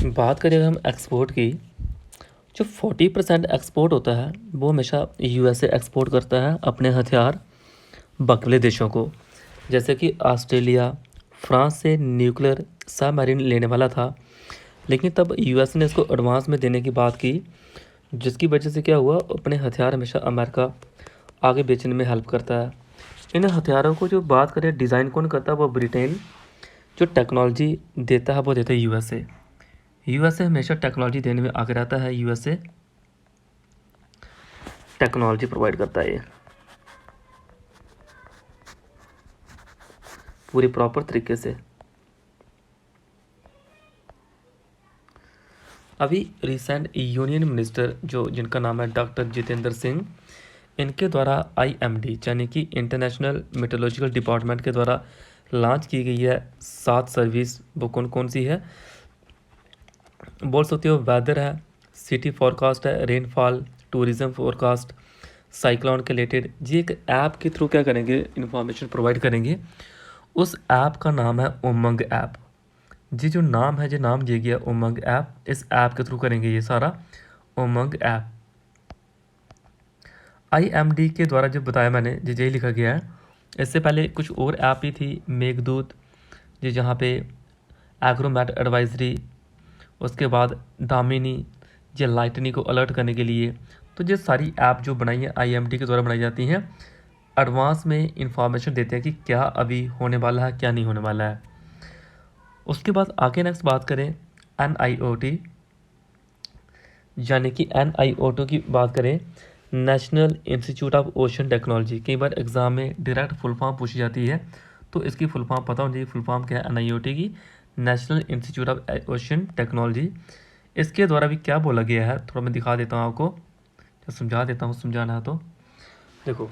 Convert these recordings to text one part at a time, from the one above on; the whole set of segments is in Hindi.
बात करें अगर हम एक्सपोर्ट की, जो 40% एक्सपोर्ट होता है वो हमेशा यूएसए एक्सपोर्ट करता है अपने हथियार बकले देशों को। जैसे कि ऑस्ट्रेलिया फ्रांस से न्यूक्लियर सबमरीन लेने वाला था, लेकिन तब यूएस ने इसको एडवांस में देने की बात की, जिसकी वजह से क्या हुआ, अपने हथियार हमेशा अमेरिका आगे बेचने में हेल्प करता है। इन हथियारों को जो बात करें डिज़ाइन कौन करता है, वो ब्रिटेन। जो टेक्नोलॉजी देता है वो देता है यूएसए। यूएसए हमेशा टेक्नोलॉजी देने में आगे रहता है, यूएसए टेक्नोलॉजी प्रोवाइड करता है ये पूरी प्रॉपर तरीके से। अभी रिसेंट यूनियन मिनिस्टर जो जिनका नाम है डॉक्टर जितेंद्र सिंह, इनके द्वारा आईएमडी यानी कि इंटरनेशनल मेट्रोलॉजिकल डिपार्टमेंट के द्वारा लॉन्च की गई है 7 सर्विस। वो कौन कौन सी है बोल सकते हो, वेदर है, सिटी फॉरकास्ट है, रेनफॉल, टूरिज्म फॉरकास्ट, साइक्लोन के रिलेटेड। जी एक ऐप के थ्रू क्या करेंगे, इंफॉर्मेशन प्रोवाइड करेंगे। उस ऐप का नाम है उमंग ऐप। जी जो नाम है, जो नाम दिया गया उमंग ऐप, इस ऐप के थ्रू करेंगे ये सारा, उमंग ऐप। आईएमडी के द्वारा जो बताया मैंने, जी यही लिखा गया है। इससे पहले कुछ और ऐप ही थी, मेघदूत जी जहाँ पे एग्रोमेट एडवाइजरी, उसके बाद दामिनी जी लाइटनिंग को अलर्ट करने के लिए। तो ये सारी ऐप जो बनाई है आईएमडी के द्वारा बनाई जाती हैं, एडवांस में इंफॉर्मेशन देते हैं कि क्या अभी होने वाला है क्या नहीं होने वाला है। उसके बाद आगे नेक्स्ट बात करें एनआईओटी, यानी कि एनआईओटी की बात करें, national institute of ocean technology. कई बार एग्जाम में डायरेक्ट फुल फॉर्म पूछी जाती है, तो इसकी फुल फॉर्म पता होनी चाहिए। फुल फॉर्म क्या है एनआईओटी की, national institute of ocean technology. इसके द्वारा भी क्या बोला गया है, थोड़ा मैं दिखा देता हूँ आपको, तो समझा देता हूँ, समझाना है तो देखो।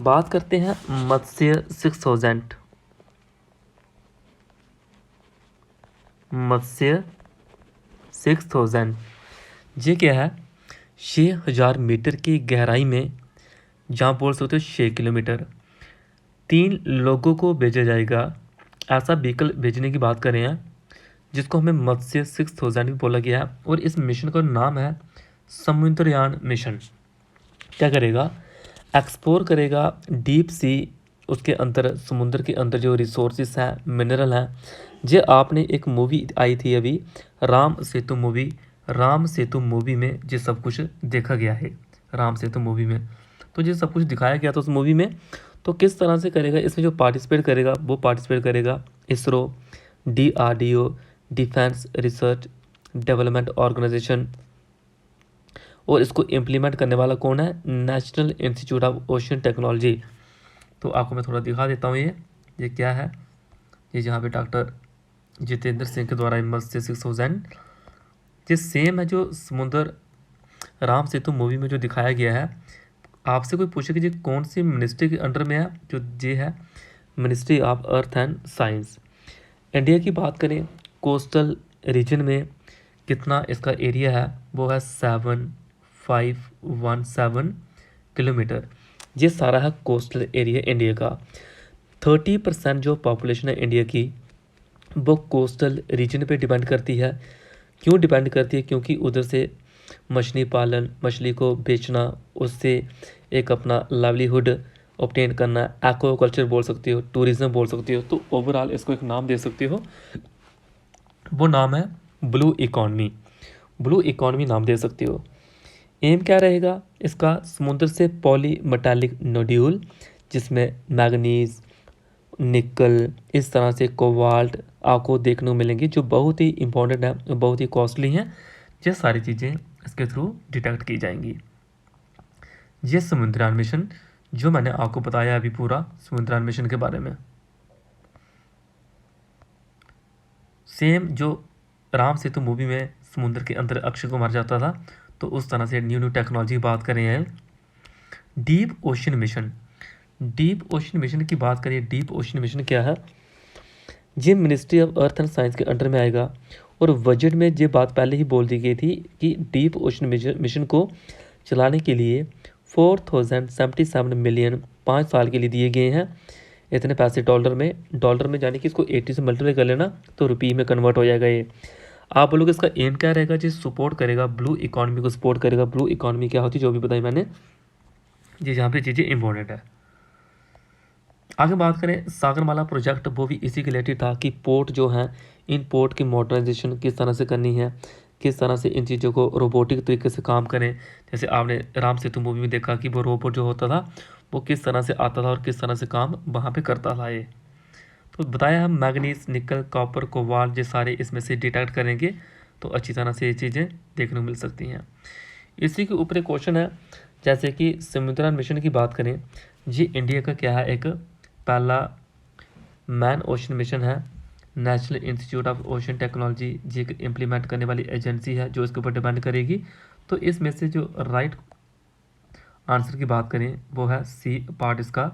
बात करते हैं मत्स्य 6000, मत्स्य 6000। ये क्या है, 6000 मीटर की गहराई में, जहाँ बोल सकते हो 6 किलोमीटर, 3 लोगों को भेजा जाएगा। ऐसा व्हीकल भेजने की बात करें हैं, जिसको हमें मत्स्य 6000 भी बोला गया है। और इस मिशन का नाम है समुद्रयान मिशन। क्या करेगा, एक्सप्लोर करेगा डीप सी, उसके अंदर समुद्र के अंदर जो रिसोर्सेज हैं, मिनरल हैं। जे आपने एक मूवी आई थी अभी, राम सेतु मूवी, राम सेतु मूवी में ये सब कुछ देखा गया है। राम सेतु मूवी में तो ये सब कुछ दिखाया गया था उस मूवी में। तो किस तरह से करेगा, इसमें जो पार्टिसिपेट करेगा वो पार्टिसिपेट करेगा ISRO, DRDO, defence research development organisation. और इसको इम्प्लीमेंट करने वाला कौन है, national institute of ocean technology. तो आपको मैं थोड़ा दिखा देता हूँ ये क्या है। ये जहाँ पे डॉक्टर जितेंद्र सिंह के द्वारा मत्स्य 6000, ये सेम है जो समुद्र राम सेतु मूवी में जो दिखाया गया है। आपसे कोई पूछे कि ये कौन सी मिनिस्ट्री के अंडर में है, जो ये है ministry of earth and science. India की बात करें, कोस्टल रीजन में कितना इसका एरिया है, वो है 7517 किलोमीटर। ये सारा है कोस्टल एरिया इंडिया का। 30% जो पॉपुलेशन है इंडिया की, वो कोस्टल रीजन पे डिपेंड करती है। क्यों डिपेंड करती है, क्योंकि उधर से मछली पालन, मछली को बेचना, उससे एक अपना लाइवलीहुड ऑब्टेन करना, एक्वाकल्चर बोल सकती हो, टूरिज्म बोल सकती हो। तो ओवरऑल इसको एक नाम दे सकती हो, वो नाम है ब्लू इकॉनमी। ब्लू इकॉनमी नाम दे सकती हो। एम क्या रहेगा इसका, समुद्र से पॉली मेटालिक नोड्यूल, जिसमें मैग्नीज, निकल, इस तरह से कोबाल्ट आपको देखने को मिलेंगे, जो बहुत ही इंपॉर्टेंट है, बहुत ही कॉस्टली हैं। ये सारी चीज़ें इसके थ्रू डिटेक्ट की जाएंगी। ये समुद्रयान मिशन जो मैंने आपको बताया अभी पूरा समुद्रयान मिशन के बारे में, सेम जो राम सेतु मूवी में समुद्र के अंदर अक्षय कुमार जाता था, तो उस तरह से न्यू न्यू टेक्नोलॉजी की बात करें हैं। Deep ocean mission, deep ocean mission की बात करिए, डीप ओशन मिशन क्या है, ये ministry of earth and science के अंडर में आएगा। और बजट में ये बात पहले ही बोल दी गई थी कि डीप ओशन मिशन को चलाने के लिए 4077 मिलियन 5 साल के लिए दिए गए हैं। इतने पैसे डॉलर में जाने कि इसको 80 से मल्टीप्लाई कर लेना तो रुपये में कन्वर्ट हो जाएगा ये। आप बोलोगे इसका एम क्या रहेगा जी, सपोर्ट करेगा ब्लू इकॉनमी को, सपोर्ट करेगा। ब्लू इकॉनमी क्या होती है, जो भी बताई मैंने जी, यहाँ पे चीज़ें इंपॉर्टेंट है। आगे बात करें सागरमाला प्रोजेक्ट, वो भी इसी के रिलेटेड था कि पोर्ट जो है, इन पोर्ट की मॉडर्नाइजेशन किस तरह से करनी है, किस तरह से इन चीज़ों को रोबोटिक तरीके से काम करें। जैसे आपने राम सेतु मूवी में देखा कि वो रोबोट जो होता था वो किस तरह से आता था और किस तरह से काम वहाँ पे करता था। ये तो बताया हम मैग्नीज, निकल, कॉपर, कोबाल्ट, ये सारे इसमें से डिटेक्ट करेंगे तो अच्छी तरह से ये चीज़ें देखने को मिल सकती हैं। इसी के ऊपर एक क्वेश्चन है, जैसे कि समुद्रयान मिशन की बात करें जी, इंडिया का क्या है, एक पहला मैन ओशन मिशन है। National institute of ocean technology जी एक इम्प्लीमेंट करने वाली एजेंसी है जो इसके ऊपर डिपेंड करेगी। तो इसमें से जो राइट आंसर की बात करें वो है सी पार्ट इसका।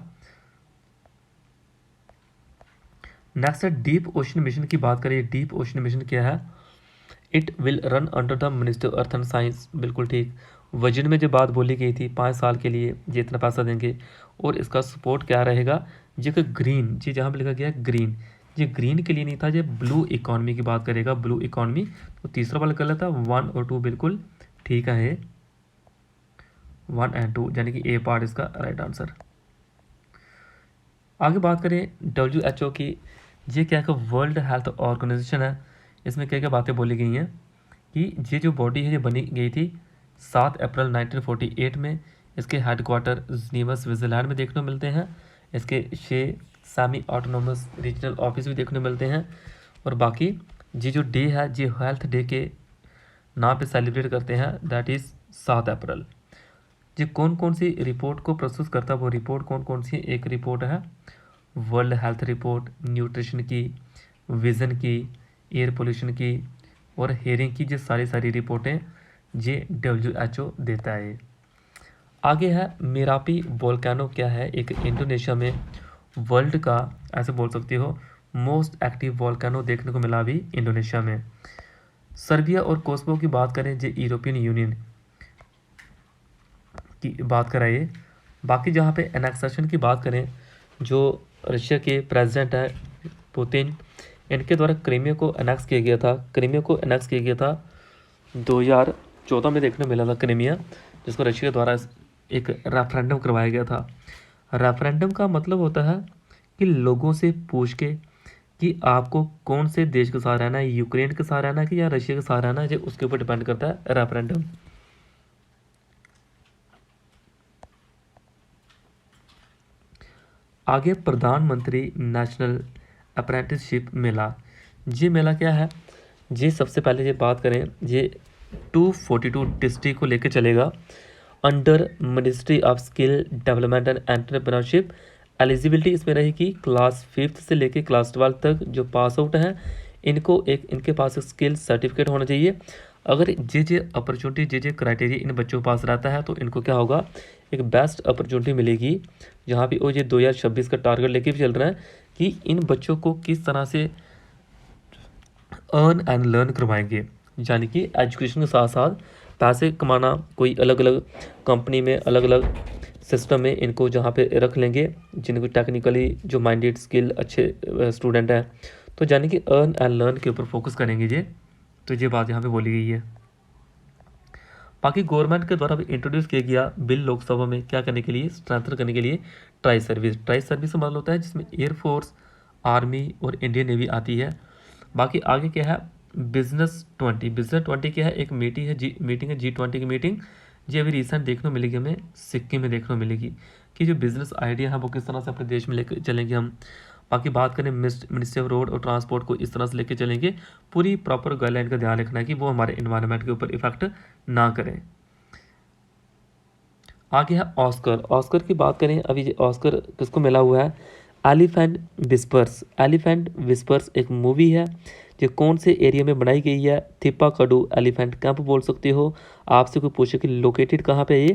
नेक्स्ट है डीप ओशन मिशन की बात करें। डीप ओशन मिशन क्या है, it will run under the ministry of earth and science, बिल्कुल ठीक। वजन में जो बात बोली गई थी 5 साल के लिए ये इतना पैसा देंगे, और इसका सपोर्ट क्या रहेगा जी, कि ग्रीन जी, जहाँ पे लिखा गया है ग्रीन, ये ग्रीन के लिए नहीं था, ये ब्लू इकॉनमी की बात करेगा, ब्लू इकॉनमी। तो तीसरा वाला गलत था, 1 और 2 बिल्कुल ठीक है, 1 एंड 2 यानी कि ए पार्ट इसका राइट आंसर। आगे बात करें WHO की, ये क्या है, वर्ल्ड हेल्थ ऑर्गेनाइजेशन है। इसमें क्या क्या बातें बोली गई हैं कि ये जो बॉडी है ये बनी गई थी 7 अप्रैल 1948 में। इसके हेडक्वार्टर जिनेवा स्विट्ज़रलैंड में देखने को मिलते हैं। इसके 6 सेमी ऑटोनोमस रीजनल ऑफिस भी देखने को मिलते हैं। और बाकी ये जो डे है ये हेल्थ डे के नाम पे सेलिब्रेट करते हैं, दैट इज़ 7 अप्रैल। ये कौन कौन सी रिपोर्ट को प्रस्तुत करता है, वो रिपोर्ट कौन कौन सी, एक रिपोर्ट है वर्ल्ड हेल्थ रिपोर्ट, न्यूट्रिशन की, विज़न की, एयर पोल्यूशन की और हेयरिंग की, ये सारी रिपोर्टें ये WHO देता है। आगे है मेरापी वोल्केनो, क्या है, एक इंडोनेशिया में वर्ल्ड का ऐसे बोल सकते हो मोस्ट एक्टिव वोल्केनो देखने को मिला अभी इंडोनेशिया में। सर्बिया और कोसोवो की बात करें, जो यूरोपियन यूनियन की बात कराइए। बाकी जहाँ पे एनेक्सेशन की बात करें, जो रशिया के प्रेसिडेंट है पुतिन, इनके द्वारा क्रीमिया को एनेक्स किया गया था। क्रीमिया को एनेक्स किया गया था 2014 में देखने मिला था क्रीमिया, जिसको रशिया के द्वारा एक रेफरेंडम करवाया गया था। रेफरेंडम का मतलब होता है कि लोगों से पूछ के कि आपको कौन से देश के साथ रहना है, यूक्रेन के साथ रहना है कि या रशिया के साथ रहना है, जो उसके ऊपर डिपेंड करता है रेफरेंडम। आगे प्रधानमंत्री नेशनल अप्रेंटिसशिप मेला, ये मेला क्या है, ये सबसे पहले ये बात करें, ये 242 डिस्ट्रिक्ट को लेकर चलेगा under ministry of skill development and entrepreneurship. Eligibility इसमें रहेगी क्लास 5th से लेकर क्लास 12 तक जो पास आउट हैं, इनको एक इनके पास एक स्किल सर्टिफिकेट होना चाहिए। अगर जे अपॉर्चुनिटी जे क्राइटेरिया इन बच्चों के पास रहता है तो इनको क्या होगा, एक बेस्ट अपॉर्चुनिटी मिलेगी। जहाँ भी वो ये 2026 का टारगेट लेके भी चल रहा है कि इन बच्चों को किस तरह से अर्न एंड लर्न करवाएंगे, यानी कि एजुकेशन के साथ साथ पैसे कमाना, कोई अलग अलग कंपनी में अलग अलग सिस्टम में इनको जहाँ पे रख लेंगे, जिनको टेक्निकली जो माइंडेड स्किल अच्छे स्टूडेंट हैं, तो यानी कि अर्न एंड लर्न के ऊपर फोकस करेंगे ये। तो ये बात यहाँ पे बोली गई है। बाकी गवर्नमेंट के द्वारा इंट्रोड्यूस किया गया बिल लोकसभा में क्या करने के लिए, स्ट्रेंथन करने के लिए ट्राई सर्विस। ट्राई सर्विस का मतलब होता है जिसमें एयरफोर्स, आर्मी और इंडियन नेवी आती है। बाकी आगे क्या है, बिजनेस 20 क्या है, एक मीटिंग है G20 की मीटिंग, जो अभी रिसेंट देखने को मिलेगी हमें सिक्किम में देखने को मिलेगी कि जो बिज़नेस आइडिया है वो किस तरह से अपने देश में लेकर चलेंगे हम। बाकी बात करें मिनिस्ट्री ऑफ रोड और ट्रांसपोर्ट को इस तरह से लेकर चलेंगे, पूरी प्रॉपर गाइडलाइन का ध्यान रखना है कि वो हमारे इन्वायरमेंट के ऊपर इफेक्ट ना करें। आगे है ऑस्कर। ऑस्कर की बात करें, अभी ये ऑस्कर किसको मिला हुआ है, एलिफेंट विस्पर्स। एलिफेंट विस्पर्स एक मूवी है जो कौन से एरिया में बनाई गई है, थिप्पाकडू एलिफेंट कैंप बोल सकते हो। आपसे कोई पूछे कि लोकेटेड कहाँ पे है,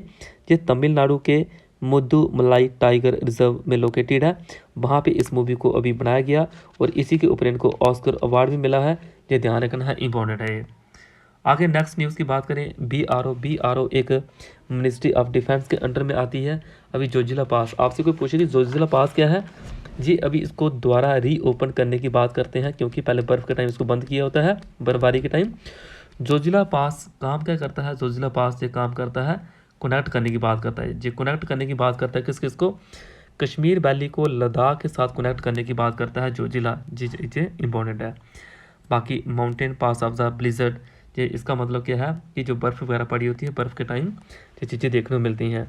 ये तमिलनाडु के मुद्दुमलाई टाइगर रिजर्व में लोकेटेड है। वहाँ पे इस मूवी को अभी बनाया गया और इसी के ऊपर इनको ऑस्कर अवार्ड भी मिला है, ये ध्यान रखना है, इंपॉर्टेंट है ये। आगे नेक्स्ट न्यूज़ की बात करें, BRO एक मिनिस्ट्री ऑफ डिफेंस के अंडर में आती है। अभी जोजिला पास, आपसे कोई पूछे कि जोजिला पास क्या है, जी अभी इसको दोबारा रीओपन करने की बात करते हैं, क्योंकि पहले बर्फ़ के टाइम इसको बंद किया होता है, बर्फबारी के टाइम। जोजिला पास काम क्या करता है? जोजिला पास ये काम करता है कनेक्ट करने की बात करता है, ये कनेक्ट करने की बात करता है किस किस को? कश्मीर वैली को लद्दाख के साथ कनेक्ट करने की बात करता है जोजिला, जी ये इंपॉर्टेंट है। बाकी mountain pass of the blizzard, ये इसका मतलब क्या है कि जो बर्फ़ वगैरह पड़ी होती है बर्फ़ के टाइम ये चीज़ें देखने को मिलती हैं।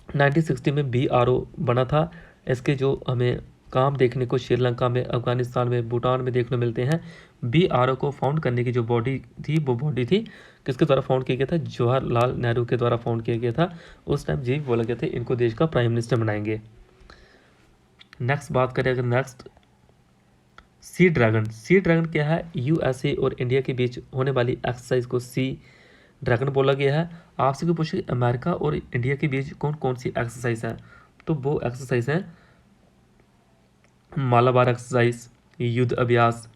1960 में BRO बना था। इसके जो हमें काम देखने को श्रीलंका में, अफगानिस्तान में, भूटान में देखने मिलते हैं। BRO को फाउंड करने की जो बॉडी थी वो बॉडी थी किसके द्वारा फाउंड किया गया था? जवाहरलाल नेहरू के द्वारा फाउंड किया गया था। उस टाइम जी बोला गया था इनको देश का प्राइम मिनिस्टर बनाएंगे। नेक्स्ट बात करें अगर next sea dragon. Sea dragon क्या है? USA और इंडिया के बीच होने वाली एक्सरसाइज को सी ड्रैगन बोला गया है। आपसे कोई पूछे अमेरिका और इंडिया के बीच कौन कौन सी एक्सरसाइज है, तो वो एक्सरसाइज है मालाबार एक्सरसाइज, युद्ध अभ्यास।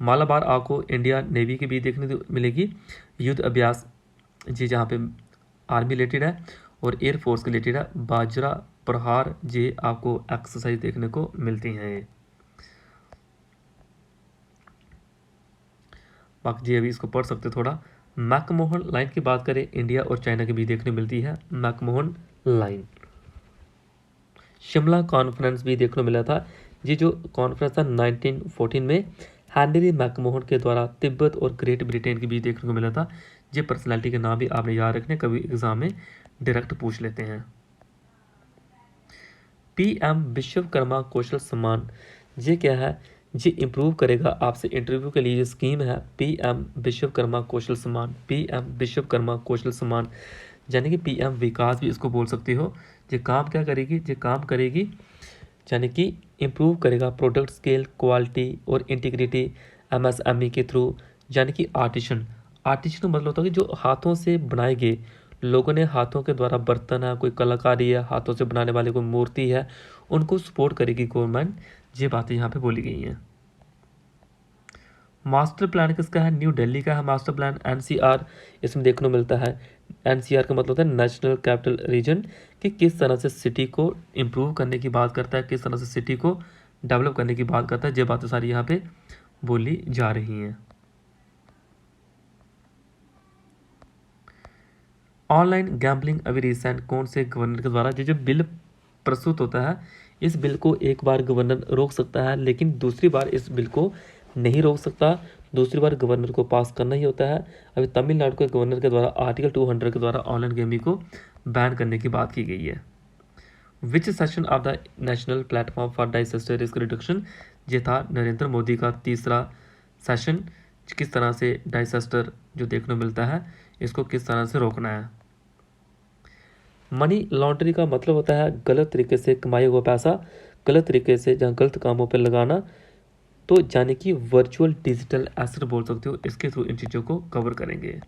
मालाबार आपको इंडिया नेवी के बीच देखने को मिलेगी। युद्ध अभ्यास जी जहाँ पे आर्मी रिलेटेड है और एयरफोर्स के रिलेटेड है। बाजरा प्रहार जी आपको एक्सरसाइज देखने को मिलती हैं। बाकी जी अभी इसको पढ़ सकते थोड़ा। मैकमोहन लाइन की बात करें इंडिया और चाइना के बीच देखने मिलती है मैकमोहन लाइन। शिमला कॉन्फ्रेंस भी देखने को मिला था। ये जो कॉन्फ्रेंस था 1914 में हेनरी मैकमोहन के द्वारा तिब्बत और ग्रेट ब्रिटेन के बीच देखने को मिला था। ये पर्सनैलिटी के नाम भी आपने याद रखने, कभी एग्जाम में डायरेक्ट पूछ लेते हैं। PM विश्वकर्मा कौशल सम्मान, ये क्या है? ये इम्प्रूव करेगा आपसे इंटरव्यू के लिए ये स्कीम है PM विश्वकर्मा कौशल सम्मान। PM विश्वकर्मा कौशल सम्मान यानी कि PM विकास भी इसको बोल सकते हो। ये काम क्या करेगी? ये काम करेगी यानी कि इम्प्रूव करेगा प्रोडक्ट स्केल, क्वालिटी और इंटीग्रिटी MSME के थ्रू। यानी कि आर्टिशन मतलब होता है कि जो हाथों से बनाए गए, लोगों ने हाथों के द्वारा बर्तन है, कोई कलाकारी है, हाथों से बनाने वाले कोई मूर्ति है, उनको सपोर्ट करेगी गवर्नमेंट। ये बातें यहाँ पे बोली गई हैं। मास्टर प्लान किसका है? न्यू दिल्ली का है मास्टर प्लान। NCR इसमें देखने को मिलता है। NCR का मतलब होता है नेशनल कैपिटल रीजन, कि किस तरह से सिटी को इम्प्रूव करने की बात करता है, किस तरह से सिटी को डेवलप करने की बात करता है। ये बातें सारी यहाँ पे बोली जा रही हैं। ऑनलाइन गैम्बलिंग अभी रिसेंट कौन से गवर्नर के द्वारा जो बिल प्रस्तुत होता है, इस बिल को एक बार गवर्नर रोक सकता है, लेकिन दूसरी बार इस बिल को नहीं रोक सकता। दूसरी बार गवर्नर को पास करना ही होता है। अभी तमिलनाडु के गवर्नर के द्वारा आर्टिकल 200 के द्वारा ऑनलाइन गेमिंग को बैन करने की बात की गई है। विच session of the national platform for disaster risk reduction, ये था नरेंद्र मोदी का तीसरा सेशन। किस तरह से डिजास्टर जो देखने को मिलता है इसको किस तरह से रोकना है। मनी लॉन्ड्रिंग का मतलब होता है गलत तरीके से कमाया हुआ पैसा, गलत तरीके से जहाँ गलत कामों पर लगाना, तो यानी कि वर्चुअल डिजिटल एसेट बोल सकते हो। इसके थ्रू इन चीज़ों को कवर करेंगे।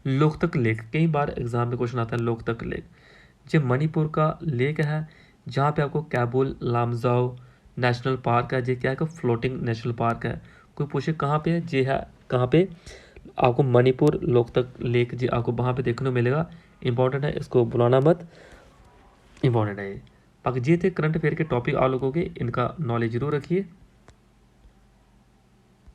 लोकतक लेक, कई बार एग्जाम में क्वेश्चन आता है लोकतक लेक। ये मणिपुर का लेक है जहाँ पे आपको कैबुल लामजाओ नेशनल पार्क है। ये क्या है? फ्लोटिंग नेशनल पार्क है। कोई पूछे कहाँ पे है? ये है कहाँ पे? आपको मणिपुर लोकतक लेक जी आपको वहाँ पे देखने को मिलेगा। इंपॉर्टेंट है, इसको बुलाना मत, इंपॉर्टेंट है ये। बाकी ये थे करंट अफेयर के टॉपिक आप लोगों के, इनका नॉलेज जरूर रखिए।